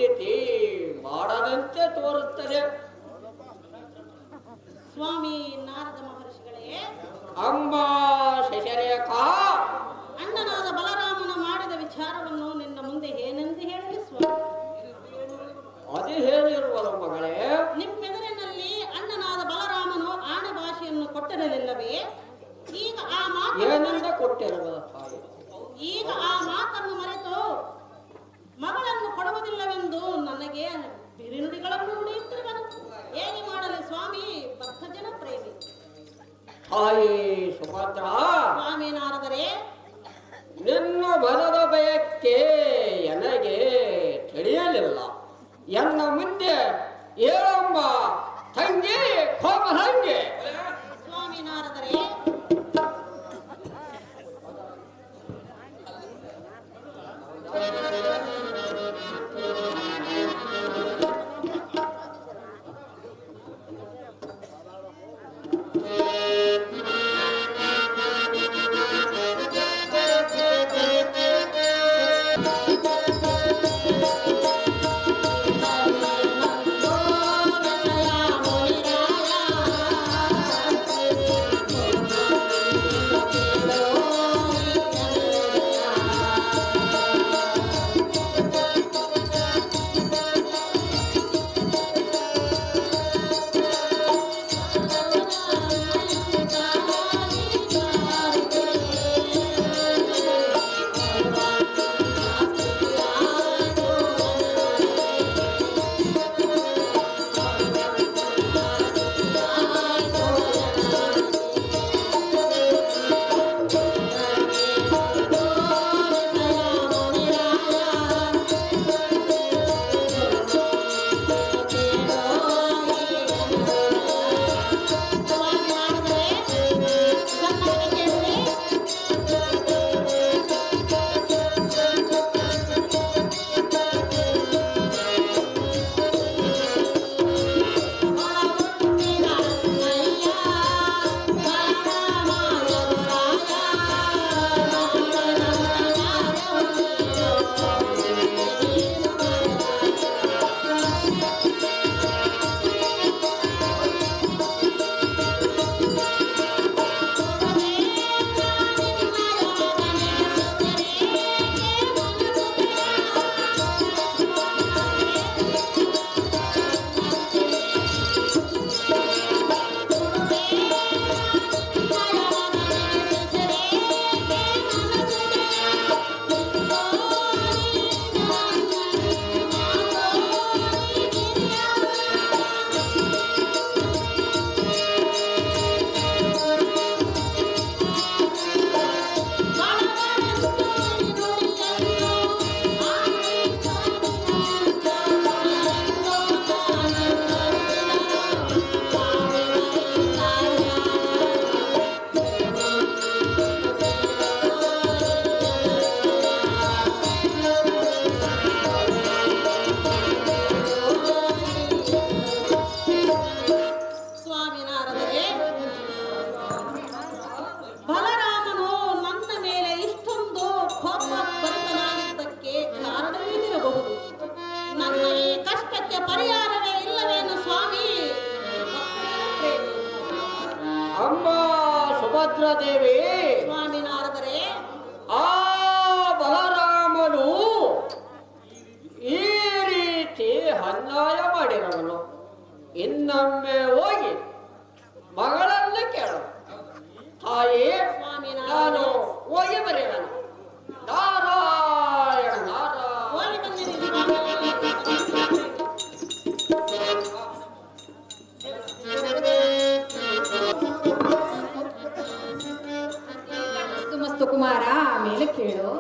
ಸ್ಥಿತಿ ಮಾಡದಂತೆ ತೋರುತ್ತದೆ. ಸ್ವಾಮಿ ನಾರದ ಮಹರ್ಷಿಗಳೇ, ಅಮ್ಮ ಶಶರೇಖಾ, ಅಣ್ಣನಾದ ಬಲರಾಮನ ಮಾಡಿದ ವಿಚಾರವನ್ನು ನಿನ್ನ ಮುಂದೆ ಏನೆಂದು ಹೇಳಲಿ ಸ್ವಾಮಿ? ಅದು ಹೇಳಿರುವಲ್ಲ ಮಗಳೇ. ನಿಮ್ಮೆದುರಿನಲ್ಲಿ ಅಣ್ಣನಾದ ಬಲರಾಮನು ಆಣೆ ಭಾಷೆಯನ್ನು ಕೊಟ್ಟಿರಲಿಲ್ಲವೇ? ಈಗ ಆ ಏನೆಂದ ಕೊಟ್ಟಿರುವ ತಾಯಿ, ಈಗ ಆ ಮಾತನ್ನು ಮರೆತು ಮಗಳನ್ನು ಕೊಡುವುದಿಲ್ಲವೆಂದು ನನಗೆ ಬಿರಿನುಡಿಗಳನ್ನು ನುಡಿಯುತ್ತಿರುವನು. ಹೇಗೆ ಮಾಡಲಿ ಸ್ವಾಮಿ? ಭಕ್ತಜನ ಪ್ರೇಮಿ ತಾಯಿ ಸುಭದ್ರ, ಸ್ವಾಮಿ ನಾರದರೆ, ನಿನ್ನ ಮನದ ಬಯಕೆ ನನಗೆ ತಿಳಿಯಲಿಲ್ಲ. ಎನ್ನ ಮುಂದೆ ಹೇಳಮ್ಮ ತಂಗಿ ಹೋಗಲಂಗೆ. ಸ್ವಾಮಿ ನಾರದರೆ, ದೇವಿ, ಸ್ವಾಮಿ ನಾರದರೆ, ಆ ಬಲರಾಮನು ಈ ರೀತಿ ಅನ್ಯಾಯ ಮಾಡಿರವನು. ಇನ್ನೊಮ್ಮೆ ಹೋಗಿ ಮಗಳನ್ನು ಕೇಳು. ತಾಯಿ, ನಾನು ಹೋಗಿ ಬರೆಯನು. ನಾರಾಯಣ ನಾರಾಯಣ. ಮಸ್ತು ಕುಮಾರ, ಆಮೇಲೆ ಕೇಳು.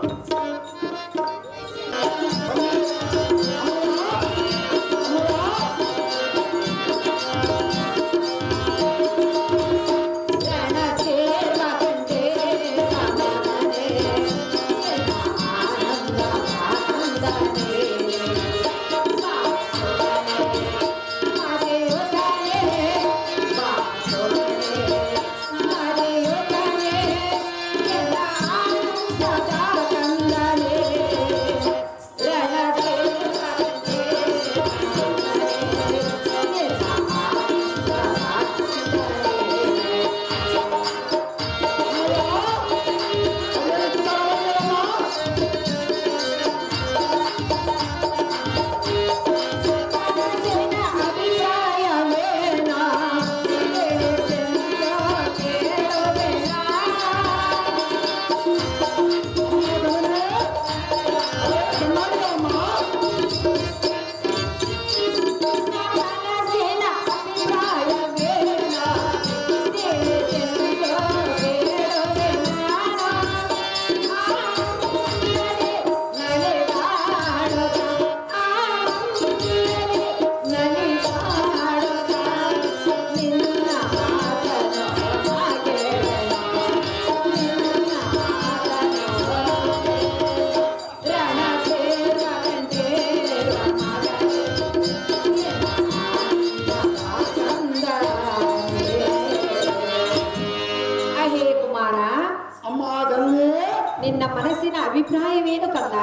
ನಿನ್ನ ಮನಸ್ಸಿನ ಅಭಿಪ್ರಾಯವೇನು ಕಂದ?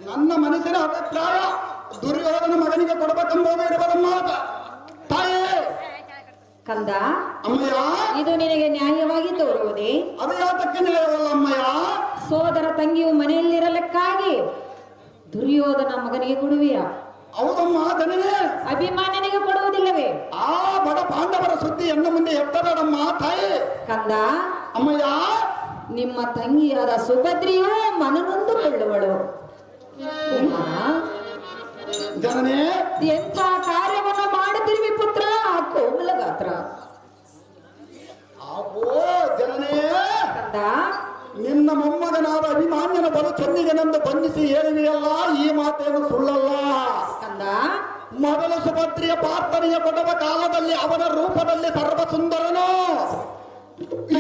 ನನ್ನ ಮನಸ್ಸಿನ ಅಭಿಪ್ರಾಯ ದುರ್ಯೋಧನ ಮಗನಿಗೆ ಕೊಡಬೇಕೆಂಬುದು ಇರುವುದಮ್ಮ ತಾಯೇ. ಕಂದ, ಅಮ್ಮಯ್ಯ, ಇದು ನಿನಗೆ ನ್ಯಾಯವಾಗಿ ತೋರುವುದೇ? ಅದು ಯಾತಕ್ಕೆ ನ್ಯಾಯವಲ್ಲ ಅಮ್ಮಯ್ಯ? ಸೋದರ ತಂಗಿಯು ಮನೆಯಲ್ಲಿರಲಿಕ್ಕಾಗಿ ದುರ್ಯೋಧನ ಮಗನಿಗೆ ಕೊಡುವೆಯಾ? ಹೌದಮ್ಮ ಜನನೇ. ಅಭಿಮಾನ್ಯನಿಗೆ ಕೊಡುವುದಿಲ್ಲವೇ? ಆ ಬಡ ಪಾಂಡವರ ಸುದ್ದಿ ಎನ್ನ ಮುಂದೆ ಎತ್ತಬೇಡಮ್ಮ ತಾಯಿ. ಕಂದ, ಅಮ್ಮಯ್ಯ, ನಿಮ್ಮ ತಂಗಿಯಾದ ಸುಭದ್ರಿಯೂ ಮನನೊಂದುಕೊಳ್ಳುವಳು. ಕುಮಾರ, ಜನನೇ, ಎಂಥ ಕಾರ್ಯವನ್ನು ಮಾಡುತ್ತಿರುವಿ ಪುತ್ರ ಕೋಮಲ ಗಾತ್ರ. ಆವೋ ಜನನೇ, ಕಂದ, ನಿನ್ನ ಮೊಮ್ಮಗನಾದ ಅಭಿಮಾನ್ಯನ ಬಲು ಚೆನ್ನಿಗನೆಂದು ಬಂಧಿಸಿ ಹೇಳಿದೆಯಲ್ಲ, ಈ ಮಾತೇನು ಸುಳ್ಳಲ್ಲ. ಕಂದ, ಮೊದಲು ಸುಭದ್ರಿಯ ಪ್ರಾರ್ಥನೆಯ ಕೊಡುವ ಕಾಲದಲ್ಲಿ ಅವನ ರೂಪದಲ್ಲಿ ಸರ್ವ ಸುಂದರನು,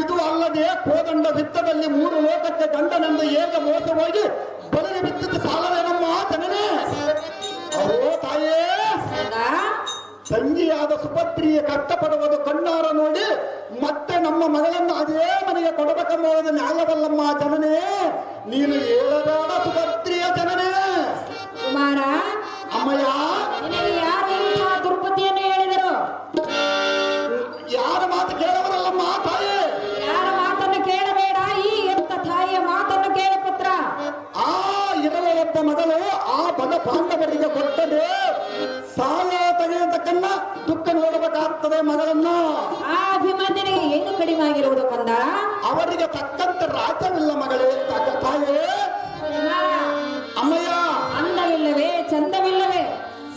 ಇದು ಅಲ್ಲದೆ ಕೋದಂಡ ವಿತ್ತದಲ್ಲಿ 3 ಲೋಕಕ್ಕೆ ಗಂಡನೆಂದು ಹೇಗೆ ಮೋಸ ಹೋಗಿ ಬಲಿಗೆ ಬಿದ್ದಿದ್ದು ಸಾಲವೇನಮ್ಮ ಜನನೇ. ಅವೋ ತಾಯೇ, ಕಂದ, ತಂಗಿಯಾದ ಸುಭದ್ರಿಯ ಕಷ್ಟಪಡುವುದು ಕಣ್ಣಾರ ನೋಡಿ ಮತ್ತೆ ನಮ್ಮ ಮಗಳನ್ನು ಅದೇ ಮನೆಗೆ ಕೊಡಬೇಕೆಂಬುದು ನ್ಯಾಯವಲ್ಲಮ್ಮ ಜನನೇ. ನೀನು ಹೇಳಬೇಡ ಸುಭದ್ರಿಯ ಜನನೇ. ಕುಮಾರ, ಅಮ್ಮಯ್ಯ, ನಿನಗೆ ಯಾರು ಇಂಥ ದುರ್ಬುದ್ಧಿಯನ್ನು ಹೇಳಿದರು? ಯಾರ ಮಾತು ಕೇಳವರಲ್ಲಮ್ಮ ತಾಯಿ. ಯಾರ ಮಾತನ್ನು ಕೇಳಬೇಡ, ಈ ಎತ್ತ ತಾಯಿಯ ಮಾತನ್ನು ಕೇಳ ಪುತ್ರ. ಆ ಇರುವ ಒಬ್ಬ ಮಗಳು ಆ ಬಡ ಪಾಂಡವರಿಗೆ ಕೊಟ್ಟರೆ ಸಾಲ ತೆಗೆಯತಕ್ಕನ್ನ ದುಃಖ ನೋಡಬೇಕಾಗ್ತದೆ ಮಗಳನ್ನ. ಆ ಅಭಿಮಾನ್ಯನಿಗೆ ಏನು ಕಡಿಮೆ ಆಗಿರುವುದು ಕಂದ? ಅವರಿಗೆ ತಕ್ಕಂತೆ ರಾಜ್ಯವಿಲ್ಲ ಮಗಳೇ ತಾಯೇ. ಕುಮಾರ, ಅಮ್ಮಯ್ಯ, ಅಂದವಿಲ್ಲವೇ ಚಂದವಿಲ್ಲವೇ?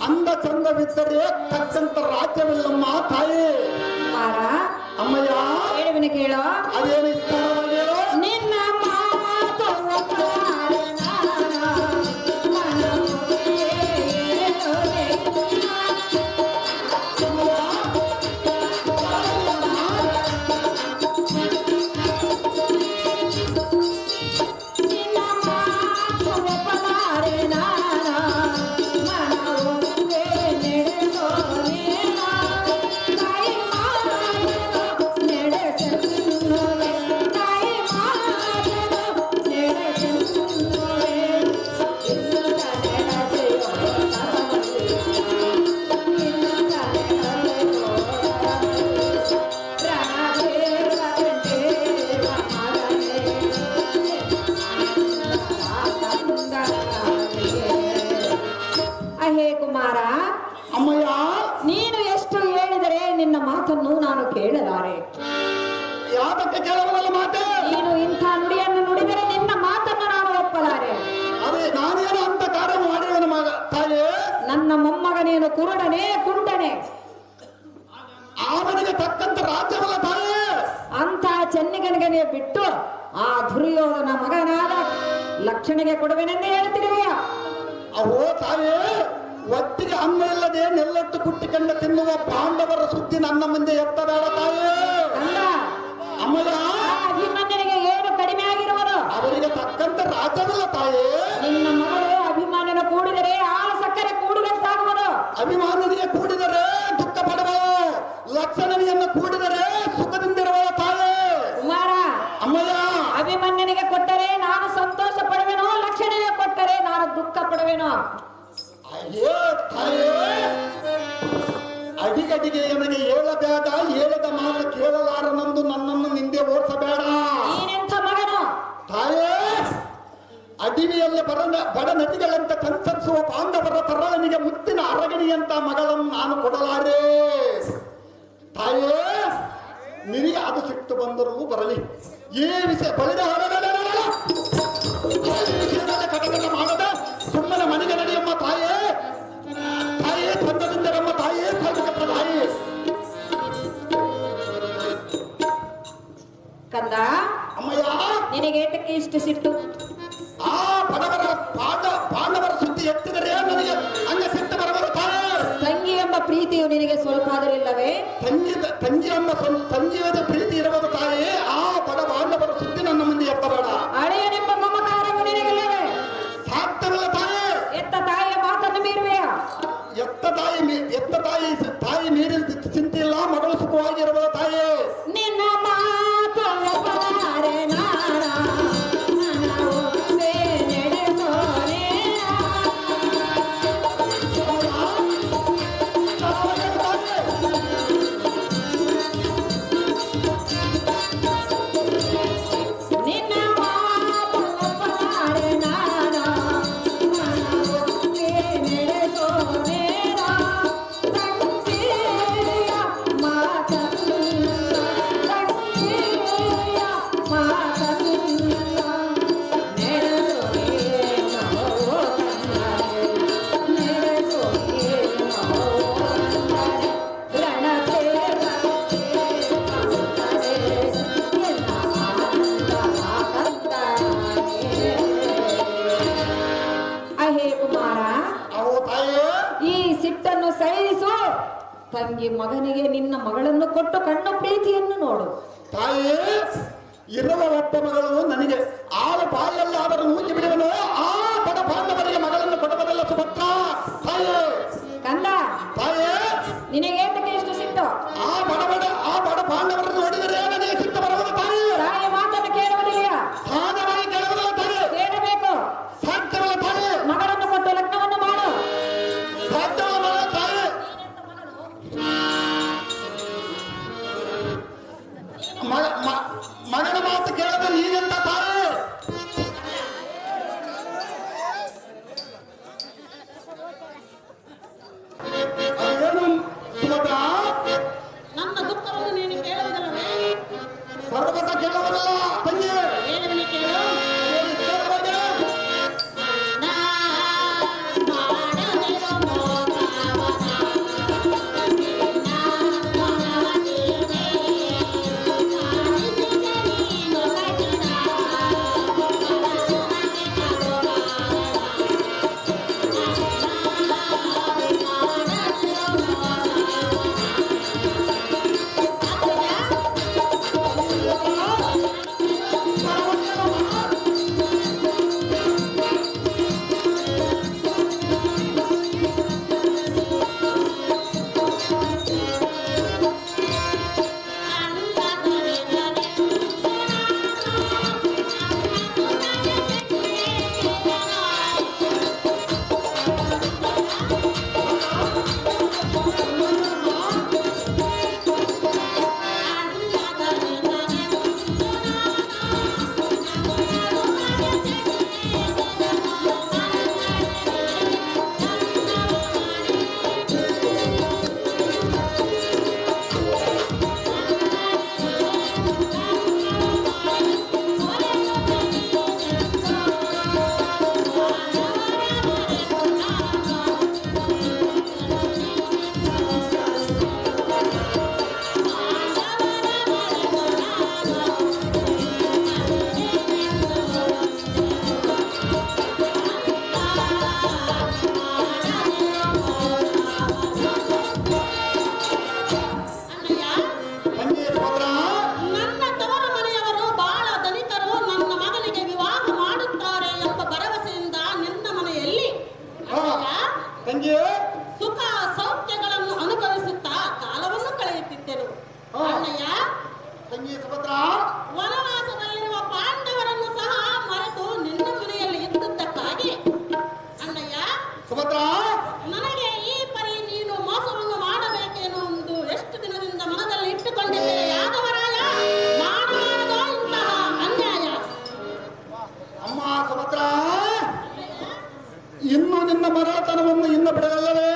ಅಂದ ಚಂದವಿದ್ದರೆ ತಕ್ಕಂತ ರಾಜ್ಯವಿಲ್ಲಮ್ಮ ತಾಯಿ. ಕುಮಾರ, ಅಮ್ಮಯ್ಯ, ಹೇಳುವಿನ ಕೇಳೋ. ಅದೇನು ಇಷ್ಟವಾಗಿ ಹೇಳು. ನಿನ್ನ ಮಾತು ಒಪ್ಪಾರೆ ನಾನು ಮನವೊಪ್ಪೆ ಏಳೋದೆ. ನಿನ್ನ ಮಾತು ಒಪ್ಪಲಾರೆ ನಾನು ಮನವೊಪ್ಪೆ ನಡೆಸೋದೇನ. ತಾಯಿ ಮಾತನು ನಡೆಸೆನ್ನುವೆ, ತಾಯಿ ಮಾತನು ನಡೆಸೆನ್ನುವೆ. ಇನ್ನೊಂದ ನಡೆಸೆಯೋ ಇನ್ನೊಂದ ನಡೆಸೆಯೋ ರಣದೇವ ಕಂಡೇವ ಮಗನೇ ಅಹೇ ಕುಮಾರ, ಅಮ್ಮಯ್ಯ, ನೀನು ಎಷ್ಟು ಹೇಳಿದರೆ ನಿನ್ನ ಮಾತನ್ನು ನಾನು ಕೇಳಲಾರೆ. ಯಾತಕ್ಕೆ ಕೇಳವಲ್ಲ ಮಾತೆ. ನೀನು ಇಂಥ ನುಡಿಯನ್ನು ನುಡಿದರೆ ನಿನ್ನ ಮಾತನ್ನು ನಾನು ಒಪ್ಪಲಾರೆ. ಅದೇ ನಾನೇನು ಅಂತ ಕಾರ್ಯ ಮಾಡಿರುವನ ಮಗ ತಾಯೇ. ನನ್ನ ಮೊಮ್ಮಗನೇನು ಕುರುಡನೆ ಕುಂಟನೆ, ಅವನಿಗೆ ತಕ್ಕಂತ ರಾಜ್ಯವಲ್ಲ ತಾಯೇ. ಅಂತ ಚೆನ್ನಿಗನಿಗೆ ಬಿಟ್ಟು ಆ ದುರ್ಯೋಧನ ಮಗನಾದ ಲಕ್ಷಣಿಗೆ ಕೊಡುವೆನೆಂದೇ ಹೇಳ್ತಿರುವೆಯ? ಅವೋ ತಾಯೇ, ಒತ್ತಿಗೆ ಅನ್ನ ಇಲ್ಲದೆ ನೆಲ್ಲಟ್ಟು ಕುಟ್ಟಿಕೊಂಡು ತಿನ್ನುವ ಪಾಂಡವರ ಸುದ್ದಿ ನನ್ನ ಮುಂದೆ ಎತ್ತಬೇಡ ತಾಯೇ. ಅಂದ ಅಮ್ಮಯ್ಯ, ಆ ಅಭಿಮನ್ಯನಿಗೆ ಏನು ಕಡಿಮೆ ಆಗಿರುವುದು? ಅವರಿಗೆ ತಕ್ಕಂತ ರಾಜ್ಯವಿಲ್ಲ ತಾಯೇ. ನಿನ್ನ ಮಗಳು ಅಭಿಮಾನ್ಯನ ಕೂಡಿದರೆ ಆ ಸಕ್ಕರೆ ಕೂಡಿದಂತಾಗುವುದು. ಅಭಿಮಾನನಿಗೆ ಕೂಡಿದರೆ ದುಃಖ ಪಡಬಲ್ಲ, ಲಕ್ಷಣನಿಯನ್ನು ಕೂಡಿದರೆ ಸುಖದಿಂದಿರುವ ತಾಯೇ. ಕುಮಾರ, ಅಮ್ಮಯ್ಯ, ಅಭಿಮನ್ಯನಿಗೆ ಕೊಟ್ಟರೆ ನಾನು ಸಂತೋಷ ಪಡುವೆನೋ, ಲಕ್ಷಣಿಗೆ ಕೊಟ್ಟರೆ ನಾನು ದುಃಖ ಪಡುವೆನೋ? ಅಯ್ಯೋ ತಾಯೇ, ಅಡಿಗಡಿಗೆ ನನಗೆ ಹೇಳಬೇಡ, ಹೇಳಿದ ಮಾತು ಕೇಳಲಾರನೆಂದು ನನ್ನನ್ನು ನಿಂದೆ ಓಡಿಸಬೇಡ ನೀನೆಂಥ ಮಗನು? ತಾಯೇ. ಅಡಿವಿಯಲ್ಲಿ ಬಡ ನದಿಗಳಂತ ಸಂಚರಿಸುವ ಪಾಂಡವರ ತರವನಿಗೆ ಮುತ್ತಿನ ಅರಗಣಿಯಂತ ಮಗಳನ್ನು ನಾನು ಕೊಡಲಾರೆ ತಾಯೇ. ನಿನಗೆ ಅದು ಸಿಟ್ಟು ಬಂದರೂ ಬರಲಿ, ಈ ವಿಷಯ ಬಳಿದ ವಿಷಯದಲ್ಲಿ ಕಟಕಟ ಮಾಡದ ಸುಮ್ಮನೆ ಮನೆಗೆ ನಡೆಯಮ್ಮ ತಾಯೇ. ತಾಯೇ ತಂದದಿಂದರಮ್ಮ ತಾಯೇ, ಸಾಧಕಪ್ಪ ತಾಯೇ. ಕಂದ, ಅಮ್ಮಯ್ಯ, ನಿನಗೆ ಏತಕ್ಕೆ ಇಷ್ಟು ಸಿಟ್ಟು? ಆ ಪಾಂಡವರ ಸುದ್ದಿ ಎತ್ತಿದರೆ ನನಗೆ ಹಂಗೆ ಸಿಟ್ಟು ಬರಬಾರ ತಾಯೇ. ತಂಗಿ ಎಂಬ ಪ್ರೀತಿಯು ನಿನಗೆ ಸ್ವಲ್ಪ ಆದರಿಲ್ಲವೇ? ತಂಗಿಯದ ಪ್ರೀತಿ ಇರುವುದು ತಾಯೇ. ಆ ಬಡ ಪಾಂಡವರ ಸುದ್ದಿ ನನ್ನ ಮುಂದೆ ಎತ್ತಬೇಡ. ಅಳೆಯನೆಂಬ ಮಮಕಾರವು ನಿನಗಿಲ್ಲವೇ? ಸಾಧ್ಯವಿಲ್ಲ ತಾಯೇ. ಎತ್ತ ತಾಯಿಯ ಮಾತನ್ನು ಮೀರುವೆಯಾ? ಎತ್ತ ತಾಯಿ ಮೀರಿ ಚಿಂತಿಲ್ಲ, ಮಗಳು ಸುಖವಾಗಿರುವ ತಾಯೇ. ನಿನ್ನ ಮಾತು ಒಪ್ಪಲಾರೆ ನಾನ ತಂಗಿ ಮಗನಿಗೆ ನಿನ್ನ ಮಗಳನ್ನು ಕೊಟ್ಟು ಕಣ್ಣು ಪ್ರೀತಿಯನ್ನು ನೋಡು. ತಾಯಿ, ಇರುವ ಒಬ್ಬ ಮಗಳು ನನಗೆ, ಆಳು ಬಾಯಲ್ಲಿ ಅವರ ನೂಕಿ ಬಿಡುವನು ಆ ಬಡ ಪಾಂಡವರಿಗೆ ಮಗಳನ್ನು ಕೊಡಬದಲ್ಲ ಸುಭದ್ರ. ತಾಯಿ ಕಂದ, ತಾಯಿ, ನಿನಗೇತಕ್ಕೆ ಇಷ್ಟು ಸಿಟ್ಟು? ಆ ಬಡ ಪಾಂಡವರನ್ನು ನೋಡಿದರೆ ನನಗೆ ಸಿಟ್ಟು ಬರುವುದು ತಾಯಿ. ತಾಯಿ ಮಾತನ್ನು ಕೇಳುವುದಿಲ್ಲ, ಸಾಧವಾಗಿ ಕೇಳುವುದಿಲ್ಲ ತಾಯಿ. ಕೇಳಬೇಕು. ಸಾಧ್ಯವಲ್ಲ ತಾಯಿ. ಮಗಳನ್ನು ಕೊಟ್ಟು ಲಗ್ನವನ್ನು ಮಾಡು. ಸಾಧ್ಯವಲ್ಲ ತಾಯಿ. ಮಗನ ಮಾತು ಕೇಳದ ನೀನೆಂತ ತಾಯಿ? ಅದೇನು ಸುಭದ್ರ, ನನ್ನ ದುಃಖವನ್ನು ನೀನು ಕೇಳುವುದಲ್ಲವೇ? ಸರ್ವತ ಕೇಳುವುದಲ್ಲ ತಂಗಿ. ಹೇಳುವನಿ ಕೇಳು. ಸುಖ ಸೌಖ್ಯಗಳನ್ನು ಅನುಭವಿಸುತ್ತಾ ಕಾಲವನ್ನು ಕಳೆಯುತ್ತಿದ್ದೆನು. ಅಣ್ಣಯ್ಯ, ತಂಗಿ ಸುಭದ್ರ, ವನವಾಸದಲ್ಲಿರುವ ಪಾಂಡವರನ್ನು ಸಹ ಮರೆತು ನಿನ್ನ ಮನೆಯಲ್ಲಿ ಇದ್ದುದಕ್ಕಾಗಿ ಅಣ್ಣಯ್ಯ ಸುಭದ್ರ, ನನಗೆ ಈ ಪರಿ ನೀನು ಮೋಸವನ್ನು ಮಾಡಬೇಕೇನೋ ಎಂದು ಎಷ್ಟು ದಿನದಿಂದ ಮನದಲ್ಲಿ ಇಟ್ಟುಕೊಂಡಿದ್ದೆ. ಯಾದವರಾಯ, ಮಾಡಬಾರದೋ ಇಂತಹ ಅನ್ಯಾಯ. ಅಮ್ಮ ಸುಭದ್ರ, ಇನ್ನು ನಿನ್ನ ಮರಳತನವನ್ನು ಇನ್ನು ಬಿಡಲವೇ?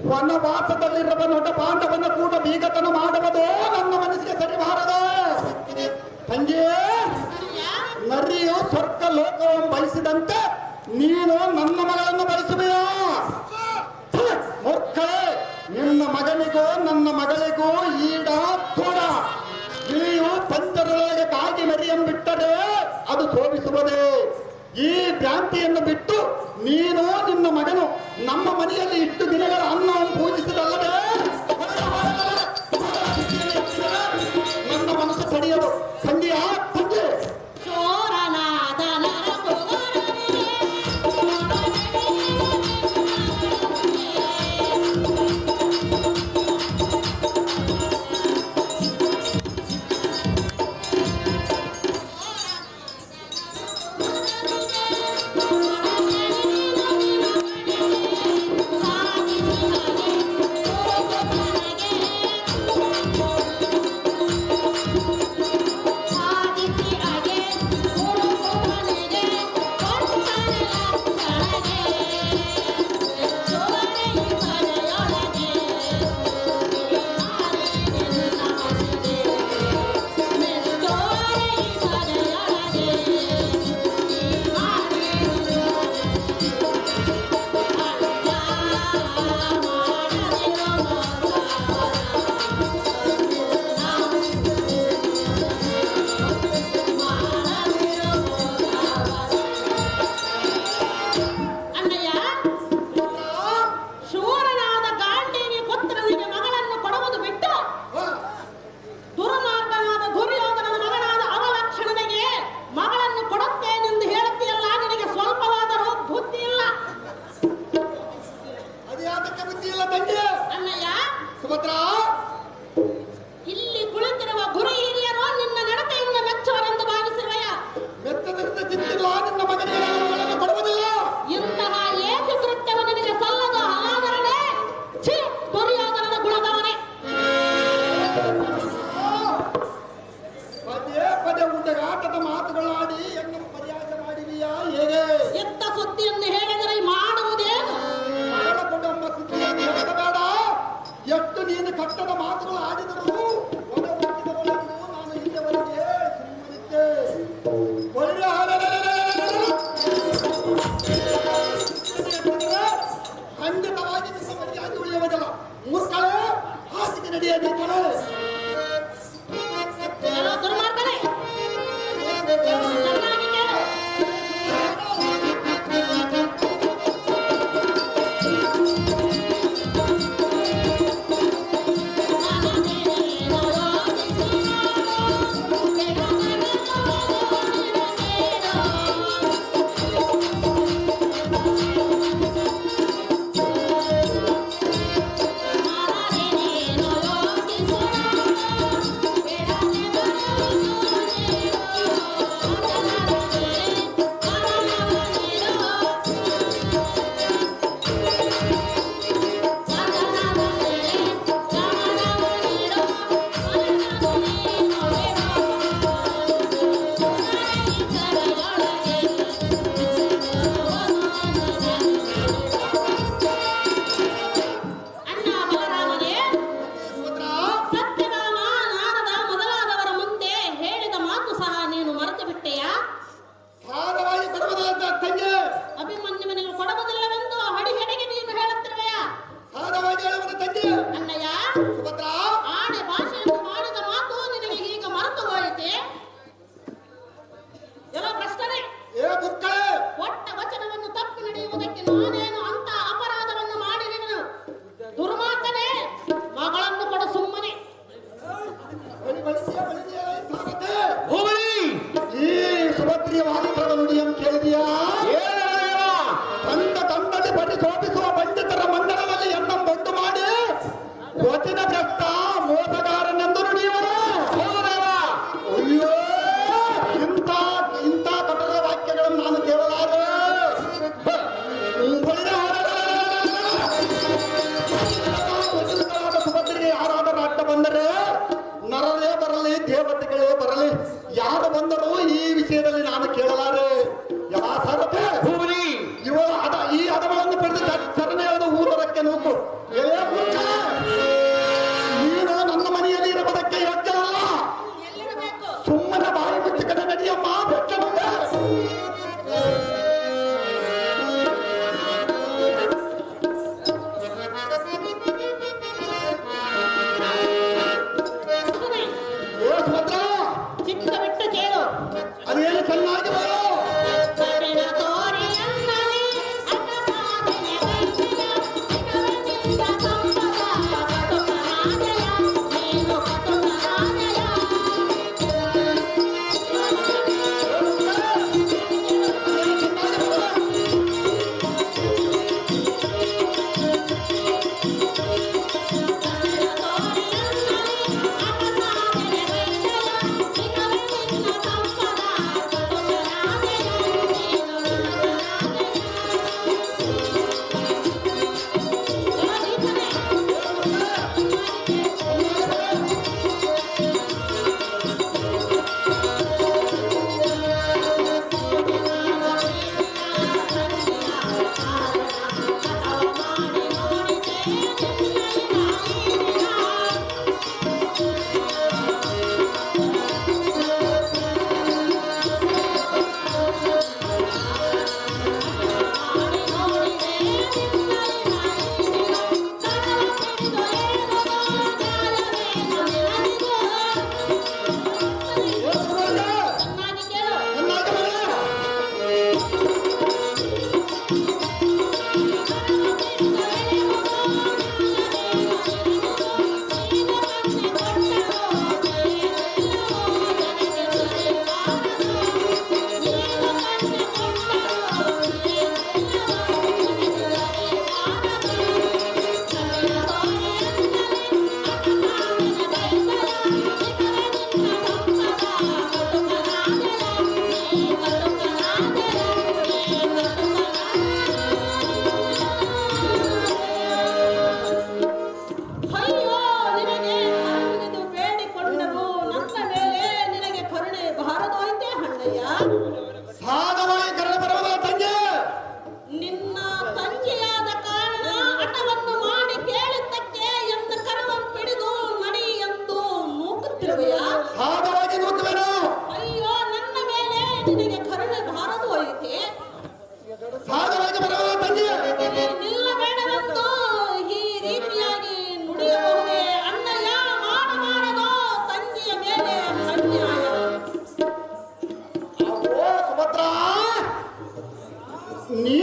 ವನವಾಸದಲ್ಲಿರುವ ನಟ ಪಾಂಡವನ ಕೂಡ ಬೀಗತನ ಮಾಡುವುದು ನನ್ನ ಮನಸ್ಸಿಗೆ ಸರಿ ಬಾರದು. ತಂಗಿ, ನರಿಯು ಸ್ವರ್ಗ ಲೋಕವನ್ನು ಬಯಸಿದಂತೆ ನೀನು ನನ್ನ ಮಗಳನ್ನು ಬಯಸುವೆಯಾ? ಮೂರ್ಖಳೇ, ನಿನ್ನ ಮಗನಿಗೂ ನನ್ನ ಮಗಳಿಗೂ ಈಡ ತೋಡ. ಇಳಿಯು ಪಂಚರೊಳಗೆ ಕಾಗಿ ಮರಿಯಂಬಿಟ್ಟರೆ ಅದು ಶೋಭಿಸುವುದೇ. ಈ ಭ್ರಾಂತಿಯನ್ನು ಬಿಟ್ಟು ನೀನು ನಿನ್ನ ಮಗನು ನಮ್ಮ ಮನೆಯಲ್ಲಿ ಇಷ್ಟು ದಿನಗಳ ಅನ್ನವನ್ನು ಪೂಜಿಸಿದಲ್ಲವೇ? ನನ್ನ ಮನಸ್ಸು ತಡೆಯಲು ಖಂಡಿಯ ತಂದೆ. ಚೋರನಾದ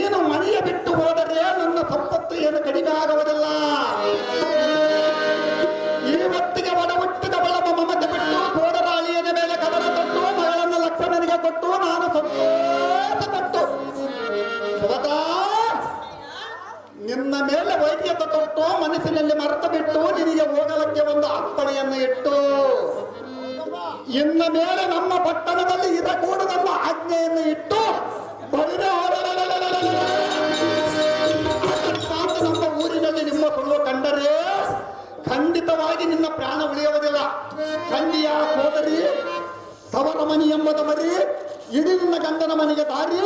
ನೀನು ಮನೆಯ ಬಿಟ್ಟು ಹೋದರೆ ನನ್ನ ಸಂಪತ್ತು ಏನು ಕಡಿಮೆ ಆಗುವುದಿಲ್ಲ. ಇವತ್ತಿಗೆ ಒಡ ಹುಟ್ಟಿದ ಬಳಮ ಮಮತೆ ಬಿಟ್ಟು ಸೋದರ ಅಳಿಯನ ಮೇಲೆ ಕದರ ತೊಟ್ಟು ಮಗಳನ್ನು ಲಕ್ಷ್ಮಣನಿಗೆ ಕೊಟ್ಟು ನಾನು ಸಂತೋಷಪಟ್ಟು ಸುಭದ್ರಾ ನಿನ್ನ ಮೇಲೆ ವೈದ್ಯತೆ ತೊಟ್ಟು ಮನಸ್ಸಿನಲ್ಲಿ ಮರೆತು ಬಿಟ್ಟು ನಿನಗೆ ಹೋಗಲಕ್ಕೆ ಒಂದು ಅಪ್ಪಣೆಯನ್ನು ಇಟ್ಟು ಇನ್ನ ಮೇಲೆ ನಮ್ಮ ಪಟ್ಟಣದಲ್ಲಿ ಇರಕೂಡದೆಂಬ ಆಜ್ಞೆಯನ್ನು ಇಟ್ಟು ಅಕಸ್ಮಾತ್ ನಮ್ಮ ಊರಿನಲ್ಲಿ ನಿಮ್ಮ ಸುಳ್ಳು ಕಂಡರೆ ಖಂಡಿತವಾಗಿ ನಿನ್ನ ಪ್ರಾಣ ಉಳಿಯುವುದಿಲ್ಲ. ಖಂಡಿಯ ಸೋದರಿ ತವರ ಮನಿ ಎಂಬುದ ಮರಿ ಇಡೀ ನಿನ್ನ ಗಂಡನ ಮನೆಗೆ ದಾರಿ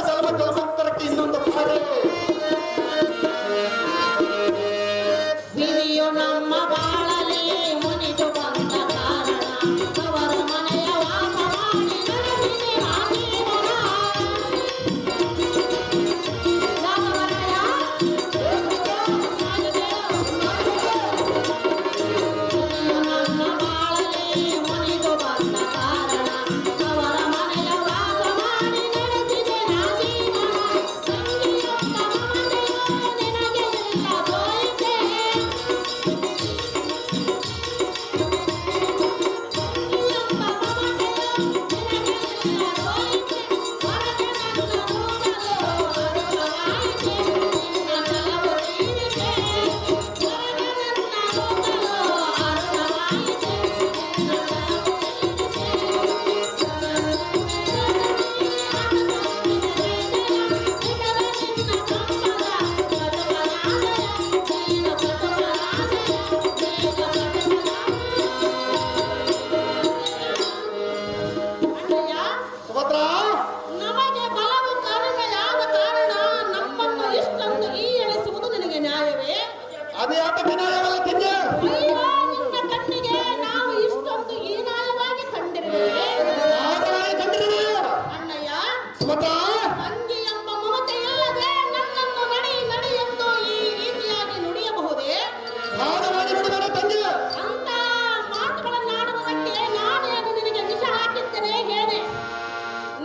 ಜಲಮಂತರಕ್ಕೆ ಇನ್ನೊಂದು ದಾರಿ. ವಿಧಿಯು ನಮ್ಮ ಬಾಳಲಿ ಮುನಿದು ಬಂದ ಕಾರಣ ಅವರ ಮನೆಯ ವಾಸ ಮಾಡಿ ನಡೆಸಿದೆ ಆ ಜೀವನ. ವಿಧಿಯು ನಮ್ಮ ಬಾಳಲಿ ಮುನಿದು ಬಂದ ಕಾರಣ ಅವರ ಮನೆಯ ವಾಸ ಮಾಡಿ ನಡೆಸಿದೆ ಆ ಜೀವನ. ಸಂಗಿಯೊಬ್ಬ ಮಮತೆಯೋ ನಿನಗೆ ಇಲ್ಲ ದೊರೆತೆ. ಸುಭದ್ರಾ ನಮಗೆ ಬಲವು ಕಡಿಮೆಯಾದ ಕಾರಣ ನಮ್ಮನ್ನು ಇಷ್ಟೊಂದು ಹೀಯಾಳಿಸುವುದು ನಿನಗೆ ನ್ಯಾಯವೇ? ಅದೇ ಆತಕ್ಕೆ ನ್ಯಾಯವಲ್ಲ ತಂದೆ. ಅಯ್ಯೋ, ನಿನ್ನ ಕಣ್ಣಿಗೆ ನಾವು ಇಷ್ಟೊಂದು ಹೀನಾಯವಾಗಿ ಕಂಡಿರುವೆ ಅಣ್ಣಯ್ಯ. ಸುಭದ್ರಾ ತಂಗಿ ಎಂಬ ಮಮತೆ ಇಲ್ಲದೆ ನನ್ನನ್ನು ನಡಿ ನಡಿ ಎಂದು ಈ ರೀತಿಯಾಗಿ ನುಡಿಯಬಹುದೇ? ಸಾಧವಾಗಿ ನೋಡಿದರೆ ತಂದೆ. ಅಂತ ಮಾತುಗಳನ್ನಾಡುವುದಕ್ಕೆ ನಾನೇನು ನಿನಗೆ ವಿಷ ಹಾಕಿದ್ದೇನೆ ಹೇಳಿ.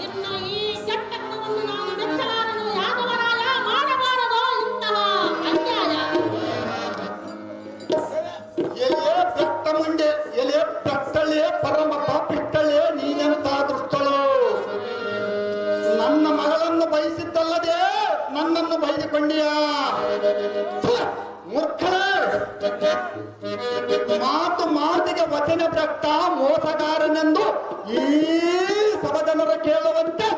ನಿನ್ನ ಈ ಕೆಟ್ಟ ಗುಣವನ್ನು ನಾನು ಮೆಚ್ಚಲಾರನು ಯಾದವರಾಯ. ಮಾಡಬಾರದೋ ಇಂತಹ ಅನ್ಯಾಯ. ಎಲೆ ಬೆಟ್ಟ ಮುಂಡೆ ಎಲೆ ಬೆಟ್ಟಳೆ ಪರಮ ಪಾಪಿಟ್ಟಳೆ ನೀನೆಂತ ದುಷ್ಟಳು. ನನ್ನ ಮಗಳನ್ನು ಬಯಸಿದ್ದಲ್ಲದೆ ನನ್ನನ್ನು ಬೈದುಕೊಂಡಿಯ ಮೂರ್ಖಳೆ. ಮಾತು ಮಾತಿಗೆ ವಚನ ಭ್ರಷ್ಟ ಮೋಸಗಾರನೆಂದು ಈ ಸಭಜನರ ಕೇಳುವಂತೆ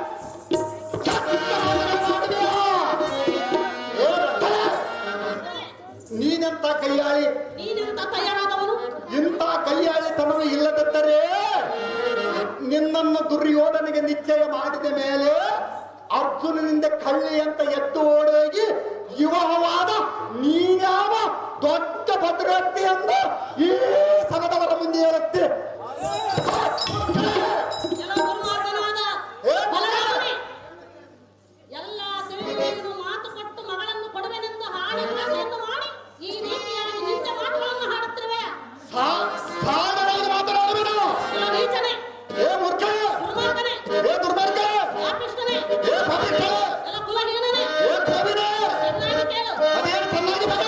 ಮಾಡಿದೆಯಾ? ಏ ಬೆಟ್ಟಳೆ, ನೀನೆಂತ ಕೈಯಾಳಿ. ನೀನೆಂತ ತಯಾರಾದವನು? ಇಂಥ ಕೈಯಾಳಿತನವು ಇಲ್ಲದಿದ್ದರೆ ನಿನ್ನನ್ನು ದುರ್ಯೋಧನಿಗೆ ನಿಶ್ಚಯ ಮಾಡಿದ ಮೇಲೆ ಅರ್ಜುನನಿಂದ ಕಳ್ಳಿ ಅಂತ ಎದ್ದು ಓಡೋಗಿ ಯುವವಾದ ನೀನ್ಯಾವ ದೊಡ್ಡ ಭದ್ರತೆ ಎಂದು ಈ ಸಗದವರ ಮುಂದೆ ಹೇಳುತ್ತೆ. ಎಲ್ಲ ದುರ್ಮಾರ್ಗನಾದ ಬಲರಾಮನೇ. ಎಲ್ಲ ತಿಳಿದು ಮಾತು ಕೊಟ್ಟು ಮಗಳನ್ನು ಕೊಡುವೆನೆಂದು ಹಾಡಿ ಭಾಷೆಯನ್ನು ಮಾಡಿ ಈ ರೀತಿಯಾಗಿ ನಿತ್ಯ ಮಾತುಗಳನ್ನು ಹಾಡುತ್ತಿರುವೆ. ಸಾಧವಾಗಿ ಮಾತನಾಡುವೆನು. ಎಲ್ಲ ನೀಚನೇ, ಏ ಮೂರ್ಖ, ದುರ್ಮಾರ್ಗನೇ, ಏ ದುರ್ಮಾರ್ಗ, ಪಾಪಿಷ್ಠನೇ, ಏ ಪಾಪಿಷ್ಠ, ಎಲ್ಲ ಕುಲಹೀನನೇ. ಏ ಕೋವಿದೆ, ಚೆನ್ನಾಗಿ ಕೇಳು. ಅದೇನು ಚೆನ್ನಾಗಿ ಬರ.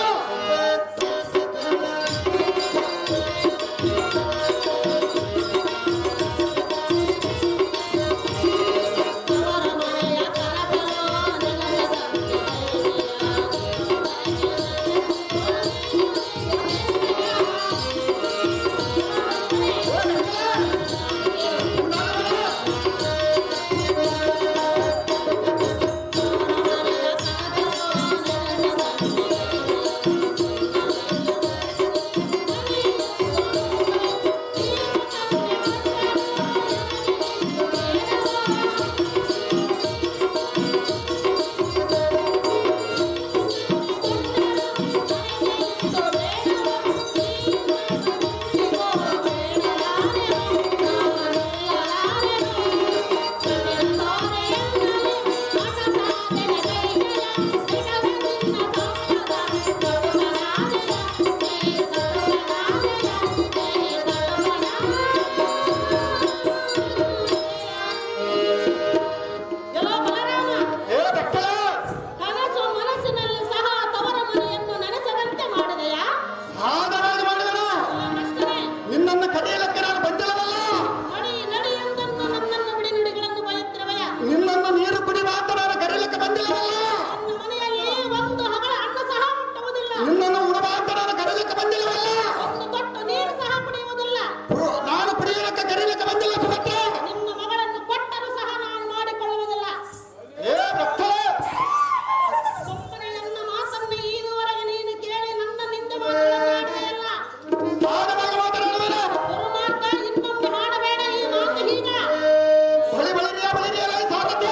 ಬಳಿರಿಯರೇ ಸಾರಥಿ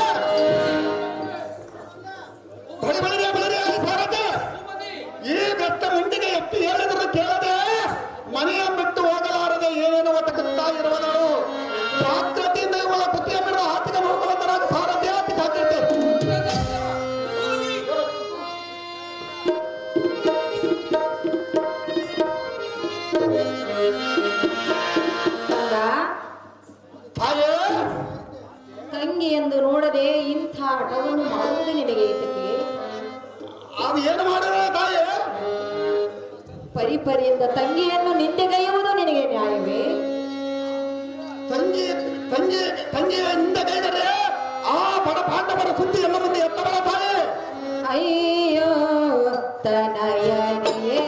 ಬಳಿರಿಯರೇ ಸಾರಥಿ ಈ ಬೆಟ್ಟ ಮುಂಡಿಗೆ ಎತ್ತಿ ಹೇಳಿದ್ರು ಕೇಳದೆ ಮನೆಯ ಬಿಟ್ಟು ಹೋಗಲಾರದೆ ಏನೇನು ಒಟ್ಟುತ್ತಾ ಇರುವವರು ಜಾಗೃತಿಯಿಂದ ಇವಳ ಬುದ್ಧಿಯ ಬಿಡುವ ಆರ್ಥಿಕ ನೋಡ್ಕೊಳ್ಳೋದರಾಗ ಸಾರಥಿ ಅತಿ ಜಾಗೃತಿ ತಾಯೇ ತಂಗಿ ಎಂದು ನೋಡದೆ ಇಂಥ ಆಟವನ್ನು ಮಾಡುವುದು ನಿನಗೆ ಏತಕ್ಕೆ? ಅದು ಏನು ಮಾಡಿದ ತಾಯೇ ಪರಿಪರಿಯಿಂದ ತಂಗಿಯನ್ನು ನಿಂದೆಗೈಯುವುದು ನಿನಗೆ ನ್ಯಾಯವೇ? ತಂಗಿಯಿಂದ ಕೈದರೆ ಆ ಬಡ ಪಾಂಡವರ ಸುದ್ದಿ ಎಲ್ಲ ಮುಂದೆ ಎತ್ತಬರ ತಾಯೇ ಅಯ್ಯೋ ತನಯನೇ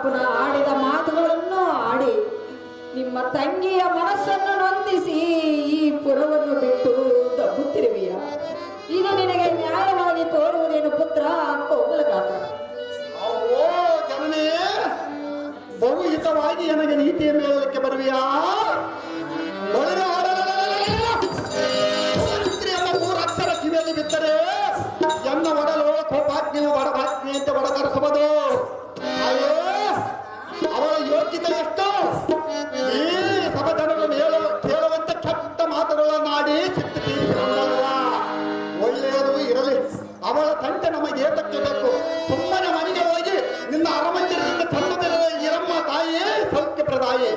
ಪುನಃ ಆಡಿದ ಮಾತುಗಳನ್ನು ಆಡಿ ನಿಮ್ಮ ತಂಗಿಯ ಮನಸ್ಸನ್ನು ನೊಂದಿಸಿ ಈ ಪುರವನ್ನು ಬಿಟ್ಟು ದಬ್ಬುತ್ತಿರುವೆಯ? ಇದು ನಿನಗೆ ನ್ಯಾಯವಾಗಿ ತೋರುವುದೇನು ಪುತ್ರ ಕೋಮಲಗಾತ? ಓ ಜನನೇ, ಬಹುಹಿತವಾಗಿ ನನಗೆ ನೀತಿಯ ಮೇಳಕ್ಕೆ ಬರುವಿಯಾ? ಮೂರು ಅಕ್ಷರ ಕಿವಿಯಲ್ಲಿ ಬಿದ್ದರೆ ಎನ್ನ ಒಡಲು ಕೋಪಾಗ್ನಿಯು ಬಡಭಾಗ್ನಿ ಅಂತ ಬಡಕರಿಸಬಹುದು. ಅಯ್ಯೋ, ಅವಳ ಯೋಗ್ಯತೆ ಎಷ್ಟು? ಈ ಸಭಜನರು ಕೇಳುವಂತೆ ಕೆಟ್ಟ ಮಾತುಗಳನ್ನಾಡಿ ಚಿತ್ತ ತೀರಿಸಿಕೊಂಡಲ್ಲ. ಒಳ್ಳೆಯದು ಇರಲಿ, ಅವಳ ತಂಟೆ ನಮಗೆ ಏತಕ್ಕೆ ಬೇಕು? ಸುಮ್ಮನೆ ಮನೆಗೆ ಹೋಗಿ ನಿನ್ನ ಅರಮಂದಿರದಿಂದ ಚಂದದ ಇರಮ್ಮ ತಾಯಿ ಸೌಖ್ಯ ಪ್ರದಾಯಿ.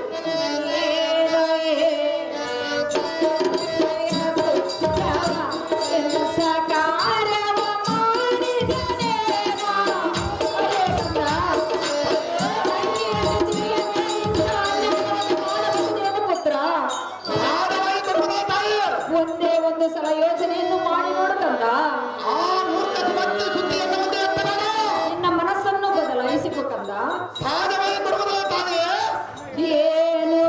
ಒಂದೇ ಒಂದು ಸಲ ಯೋಚನೆಯನ್ನು ಮಾಡಿ ನೋಡುತ್ತಂದ ನಿನ್ನ ಮನಸ್ಸನ್ನು ಬದಲಾಯಿಸಿಕೊಟ್ಟಂದ. ಏನು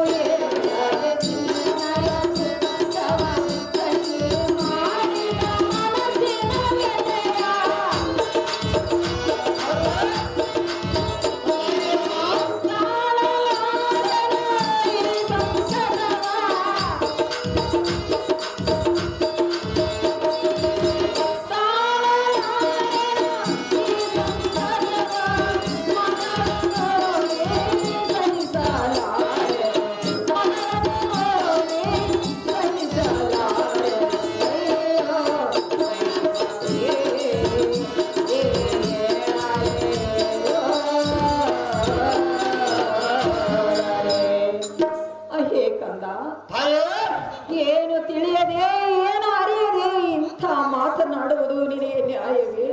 ಏನು ತಿಳಿಯದೆ ಏನು ಅರಿಯದೆ ಇಂಥ ಮಾತನಾಡುವುದು ನಿನಗೆ ನ್ಯಾಯವೇ?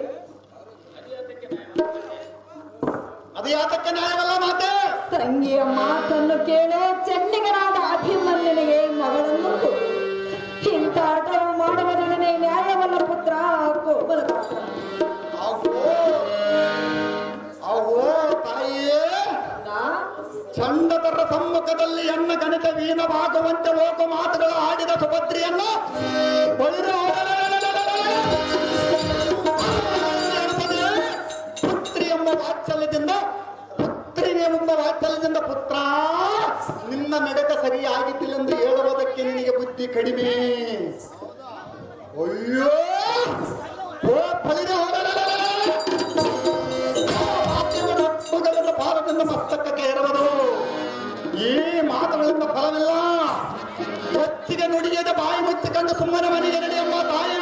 ಅದು ಯಾತಕ್ಕೆ ನ್ಯಾಯವಲ್ಲ ಮಾತೆ? ತಂಗಿಯ ಮಾತನ್ನು ಕೇಳೆ ಚೆನ್ನಿಗನಾದ ಅಭಿಮನ್ಯನಿಗೆ ಮಗಳನ್ನು ಕೊಡು. ಇಂಥ ಆಟವು ಮಾಡುವುದು ನಿನಗೆ ನ್ಯಾಯವಲ್ಲ ಪುತ್ರ ಕೋಮಲಗಾತ. ಅವೋ ತಾಯಿಯೇ, ಚಂಡತರ ಸಮ್ಮುಖದಲ್ಲಿ ಎನ್ನ ಗಣಿತ ವೀಣವಾಗುವಂತೆ ಹೋಗು ಮಾತುಗಳ ಆಡಿದ ಸುಭದ್ರಿಯನ್ನು ಪುತ್ರಿ ಎಂಬ ವಾತ್ಸಲ್ಯದಿಂದ ಪುತ್ರಿಗೆ ಎಂಬ ವಾತ್ಸಲ್ಯದಿಂದ ಪುತ್ರ ನಿನ್ನ ನಡೆತ ಸರಿಯಾಗಿದ್ದಿല്ലെಂದು ಹೇಳುವುದಕ್ಕೆ ನಿನಗೆ ಬುದ್ಧಿ ಕಡಿಮೆ. ಅಯ್ಯೋ ಓ ಫಲಿದೆ ಭಾರತದಿಂದ ಮಸ್ತಕಕ್ಕೆ ಇರುವುದು. ಈ ಮಾತುಗಳಿಂದ ಫಲವಿಲ್ಲ. ಹೊತ್ತಿಗೆ ನುಡಿಯದ ಬಾಯಿ ಮುಚ್ಚಿಕೊಂಡು ಸುಮ್ಮನೆ ಮನೆಗೆ ನಡೆಯಮ್ಮ ತಾಯೇ.